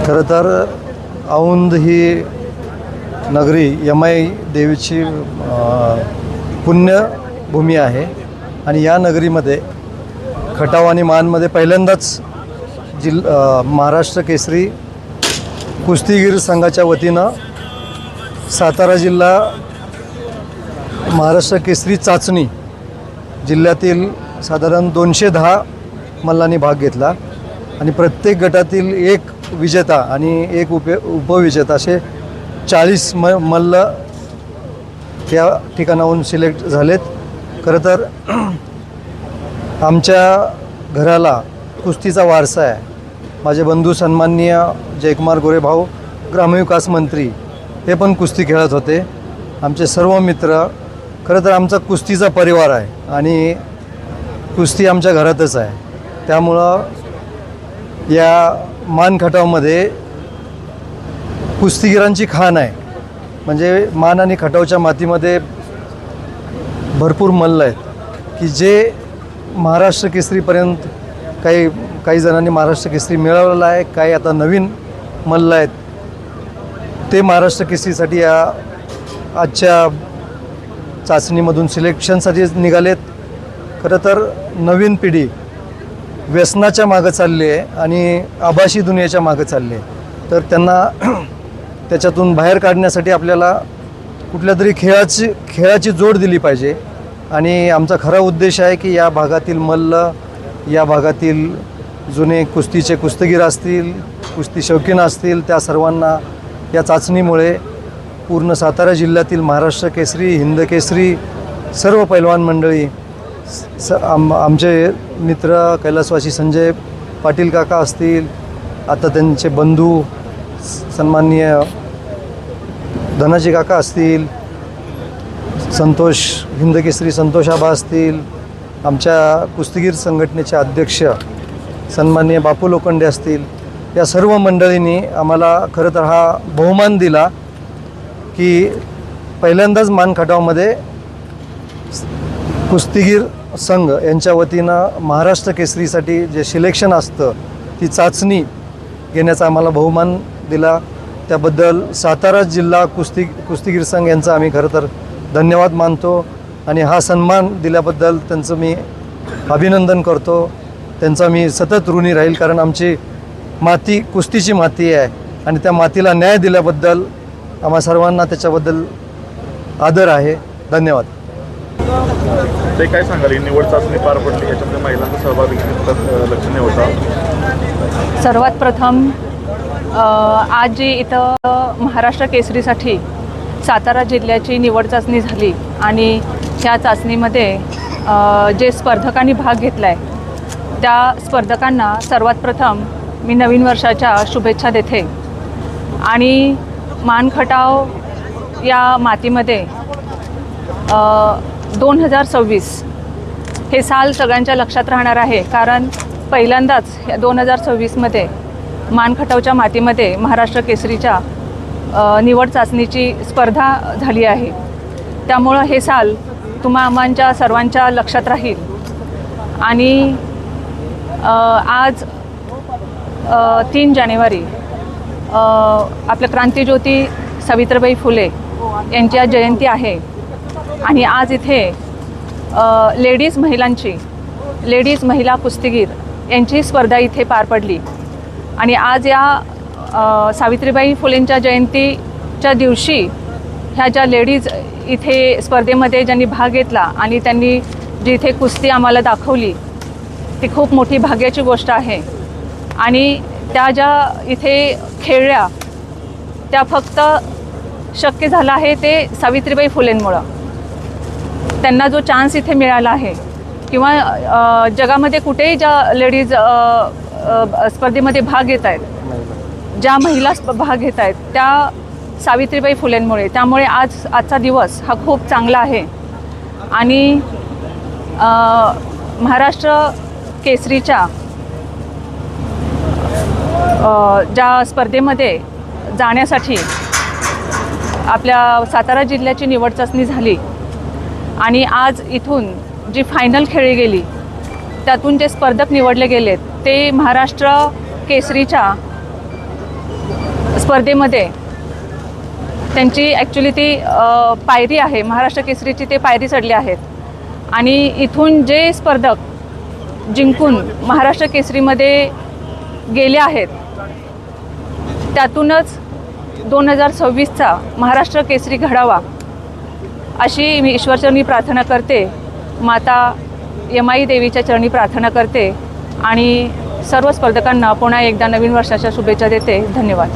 खरं तर औंध ही नगरी यमाई देवीची पुण्यभूमी आहे आणि या नगरीमध्ये खटाव आणि मानमध्ये पहिल्यांदाच महाराष्ट्र केसरी कुस्तीगीर संघाच्या वतीनं सातारा जिल्हा महाराष्ट्र केसरी चाचणी जिल्ह्यातील साधारण 210 मल्लांनी भाग घेतला आणि प्रत्येक गटातील एक विजेता आणि एक उपविजेता असे 40 मल्ल या ठिकाणाहून सिलेक्ट झालेत. खरं तर आमच्या घराला कुस्तीचा वारसा आहे. माझे बंधू सन्माननीय जयकुमार गोरे भाऊ ग्रामविकास मंत्री हे पण कुस्ती खेळत होते. आमचे सर्व मित्र, खरं तर आमचा कुस्तीचा परिवार आहे आणि कुस्ती आमच्या घरातच आहे. त्यामुळं या मान खटावमध्ये कुस्तीगिरांची खाण आहे. म्हणजे मान आणि खटावच्या मातीमध्ये भरपूर मल्ल आहेत की जे महाराष्ट्र केसरीपर्यंत काही जणांनी महाराष्ट्र केसरी मिळवलेला आहे. काही आता नवीन मल्ल आहेत ते महाराष्ट्र केसरीसाठी या आजच्या चाचणीमधून सिलेक्शनसाठी निघालेत. खरं तर नवीन पिढी व्यसनाच्या मागं चालली आहे आणि आभासी दुनियेच्या मागं चालली आहे. तर त्यांना त्याच्यातून बाहेर काढण्यासाठी आपल्याला कुठल्या तरी खेळाची जोड दिली पाहिजे आणि आमचा खरा उद्देश आहे की या भागातील मल्ल, या भागातील जुने कुस्तीचे कुस्तीगीर असतील, कुस्ती शौकीन असतील, त्या सर्वांना या चाचणीमुळे पूर्ण सातारा जिल्ह्यातील महाराष्ट्र केसरी, हिंद केसरी सर्व पैलवान मंडळी, आमचे मित्र कैलासवासी संजय पाटील काका असतील, आता त्यांचे बंधू सन्माननीय धनाजी काका असतील, संतोष हिंद केसरी संतोष आबा असतील, आमच्या कुस्तीगीर संघटनेचे अध्यक्ष सन्माननीय बापू लोखंडे असतील, या सर्व मंडळींनी आम्हाला खरं तर हा बहुमान दिला की पहिल्यांदाच मान खटावमध्ये कुस्तीगीर संघ यांच्या वतीनं महाराष्ट्र केसरीसाठी जे सिलेक्शन असतं ती चाचणी घेण्याचा आम्हाला बहुमान दिला. त्याबद्दल सातारा जिल्हा कुस्तीगीर संघ यांचा आम्ही खरं तर धन्यवाद मानतो आणि हा सन्मान दिल्याबद्दल त्यांचं मी अभिनंदन करतो. त्यांचा मी सतत ऋणी राहील, कारण आमची माती कुस्तीची माती आहे आणि त्या मातीला न्याय दिल्याबद्दल आम्हा सर्वांना त्याच्याबद्दल आदर आहे. धन्यवाद. ते काय सांगाल, निवड चाचणी पार पडली, याच्यामध्ये महिलांचा सहभाग लक्षणीय होता. सर्वात प्रथम आज जी इथं महाराष्ट्र केसरीसाठी सातारा जिल्ह्याची निवड चाचणी झाली आणि ह्या चाचणीमध्ये जे स्पर्धकांनी भाग घेतला आहे त्या स्पर्धकांना सर्वात प्रथम मी नवीन वर्षाच्या शुभेच्छा देते. आणि मान खटाव या मातीमध्ये 2026 हे साल सगळ्यांच्या लक्षात राहणार आहे, कारण पहिल्यांदाच या 2026मध्ये मान खटावच्या मातीमध्ये महाराष्ट्र केसरीच्या निवड चाचणीची स्पर्धा झाली आहे. त्यामुळं हे साल तुम्हा आम्हांच्या सर्वांच्या लक्षात राहील. आणि आज 3 जानेवारी आपल्या क्रांतीज्योती सावित्रीबाई फुले यांची जयंती आहे आणि आज इथे लेडीज महिला कुस्तीगीर यांची स्पर्धा इथे पार पडली. आणि आज या सावित्रीबाई फुलेंच्या जयंतीच्या दिवशी ह्या ज्या लेडीज इथे स्पर्धेमध्ये ज्यांनी भाग घेतला आणि त्यांनी जी इथे कुस्ती आम्हाला दाखवली ती खूप मोठी भाग्याची गोष्ट आहे. आणि त्या ज्या इथे खेळल्या त्या फक्त शक्य झालं आहे ते सावित्रीबाई फुलेंमुळं. त्यांना जो चान्स इथे मिळाला आहे किंवा जगामध्ये कुठेही ज्या लेडीज स्पर्धेमध्ये भाग घेत आहेत, ज्या महिला भाग घेत आहेत त्या सावित्रीबाई फुलेंमुळे. त्यामुळे आजचा दिवस हा खूप चांगला आहे. आणि महाराष्ट्र केसरीच्या ज्या स्पर्धेमध्ये जाण्यासाठी आपल्या सातारा जिल्ह्याची निवड चाचणी झाली आणि आज इथून जी फायनल खेळली गेली त्यातून जे स्पर्धक निवडले गेलेत ते महाराष्ट्र केसरीच्या स्पर्धेमध्ये त्यांची ॲक्च्युली ती पायरी आहे, महाराष्ट्र केसरीची ते पायरी चढले आहेत. आणि इथून जे स्पर्धक जिंकून महाराष्ट्र केसरीमध्ये गेले आहेत त्यातूनच 2026चा महाराष्ट्र केसरी घडावा अशी मी ईश्वरचरणी प्रार्थना करते. माता यमाई देवीच्या चरणी प्रार्थना करते आणि सर्व स्पर्धकांना पुन्हा एकदा नवीन वर्षाच्या शुभेच्छा देते. धन्यवाद.